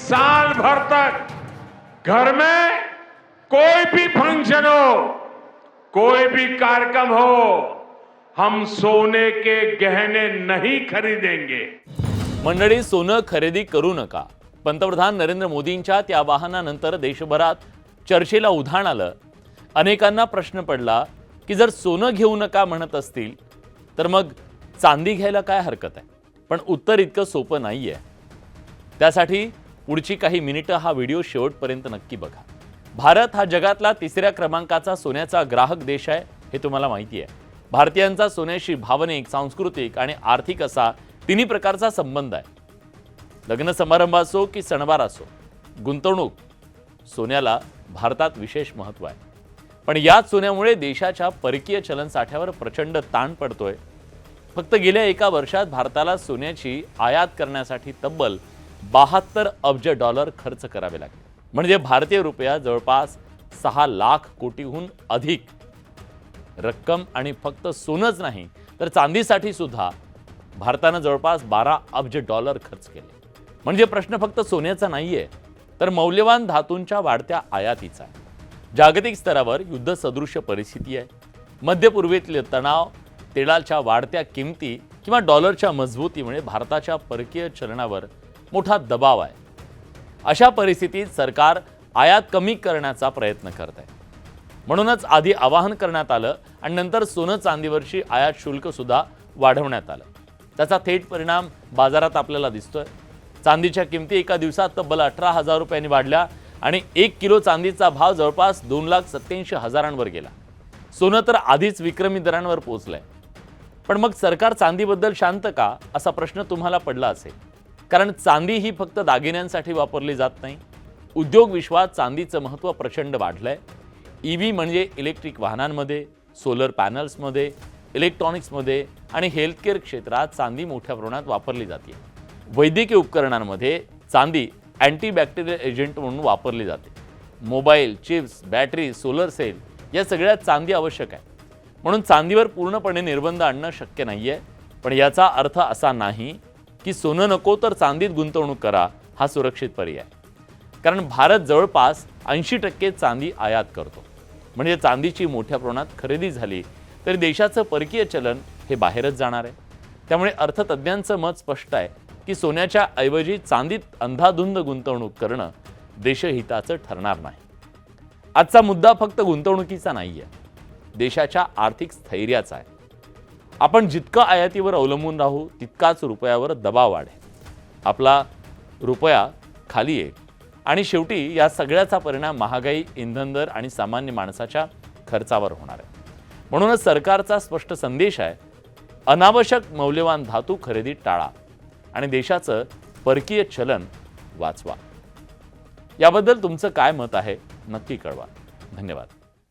साल भर तक घर में कोई भी फंक्शन हो, कोई भी कार्यक्रम हो, हम सोने के गहने नहीं खरीदेंगे। मंडळी, सोनं खरेदी करू नका. पंतप्रधान नरेंद्र मोदींच्या त्या आवाहनानंतर देशभरात चर्चेला उधाण आलं. अनेकांना प्रश्न पडला की जर सोनं घेऊ नका म्हणत असतील तर मग चांदी घ्यायला काय हरकत आहे. पण उत्तर इतकं सोपं नाहीये. त्यासाठी पुढची काही मिनिटं हा व्हिडिओ शेवटपर्यंत नक्की बघा. भारत हा जगातला 3ऱ्या क्रमांकाचा सोन्याचा ग्राहक देश आहे, हे तुम्हाला माहिती आहे. भारतीयांचा सोन्याशी भावनिक, सांस्कृतिक आणि आर्थिक असा तिन्ही प्रकारचा संबंध आहे. लग्न समारंभ असो की सणवार असो, गुंतवणूक सोन्याला भारतात विशेष महत्त्व आहे. पण याच सोन्यामुळे देशाच्या परकीय चलन साठ्यावर प्रचंड ताण पडतोय. फक्त गेल्या एका वर्षात भारताला सोन्याची आयात करण्यासाठी तब्बल 72 अब्ज डॉलर खर्च करावे लागले. म्हणजे भारतीय रुपया जवळपास 6 लाख कोटीहून अधिक रक्कम. आणि फक्त सोनंच नाही तर चांदीसाठी सुद्धा भारतानं जवळपास 12 अब्ज डॉलर खर्च केले. म्हणजे प्रश्न फक्त सोन्याचा नाहीये तर मौल्यवान धातूंच्या वाढत्या आयातीचा आहे. जागतिक स्तरावर युद्ध सदृश्य परिस्थिती आहे. मध्य पूर्वेतील तणाव, तेलाच्या वाढत्या किमती किंवा डॉलरच्या मजबूतीमुळे भारताच्या परकीय चलनावर मोठा दबाव आहे. अशा परिस्थितीत सरकार आयात कमी करण्याचा प्रयत्न करत आहे. म्हणूनच आधी आवाहन करण्यात आलं आणि नंतर सोनं चांदीवरची आयात शुल्क सुद्धा वाढवण्यात आलं. त्याचा थेट परिणाम बाजारात आपल्याला दिसतोय. चांदीच्या किमती एका दिवसात तब्बल 18,000 रुपयांनी वाढल्या आणि 1 किलो चांदीचा भाव जवळपास 2,87,000 गेला. सोनं तर आधीच विक्रमी दरांवर पोहोचलंय. पण मग सरकार चांदीबद्दल शांत का, असा प्रश्न तुम्हाला पडला असेल. कारण चांदी ही फक्त दागिन्यांसाठी वापरली जात नाही. उद्योग विश्वात चांदीचं महत्त्व प्रचंड वाढलंय. EV म्हणजे इलेक्ट्रिक वाहनांमध्ये, सोलर पॅनल्समध्ये, इलेक्ट्रॉनिक्समध्ये आणि हेल्थकेअर क्षेत्रात चांदी मोठ्या प्रमाणात वापरली जाते. वैद्यकीय उपकरणांमध्ये चांदी अँटीबॅक्टेरियल एजंट म्हणून वापरली जाते. Mobile, chips, battery, solar cell या सगळ्यात चांदी आवश्यक आहे. म्हणून चांदीवर पूर्णपणे निर्बंध आणणं शक्य नाहीये. पण याचा अर्थ असा नाही की सोनं नको तर चांदीत गुंतवणूक करा, हा सुरक्षित पर्याय. कारण भारत जवळपास 80% चांदी आयात करतो. म्हणजे चांदीची मोठ्या प्रमाणात खरेदी झाली तरी देशाचं परकीय चलन हे बाहेरच जाणार आहे. त्यामुळे अर्थतज्ज्ञांचं मत स्पष्ट आहे की सोन्याच्या ऐवजी चांदीत अंधाधुंद गुंतवणूक करणं देशहिताचं ठरणार नाही. आजचा मुद्दा फक्त गुंतवणुकीचा नाहीये, देशाच्या आर्थिक स्थैर्याचा आहे. आपण जितकं आयातीवर अवलंबून राहू तितकाच रुपयावर दबाव वाढेल. आपला रुपया खाली येईल आणि शेवटी या सगळ्याचा परिणाम महागाई, इंधन दर आणि सामान्य माणसाच्या खर्चावर होणार आहे. म्हणूनच सरकारचा स्पष्ट संदेश आहे, अनावश्यक मौल्यवान धातू खरेदी टाळा आणि देशाचं परकीय चलन वाचवा. याबद्दल तुमचं काय मत आहे नक्की कळवा. धन्यवाद.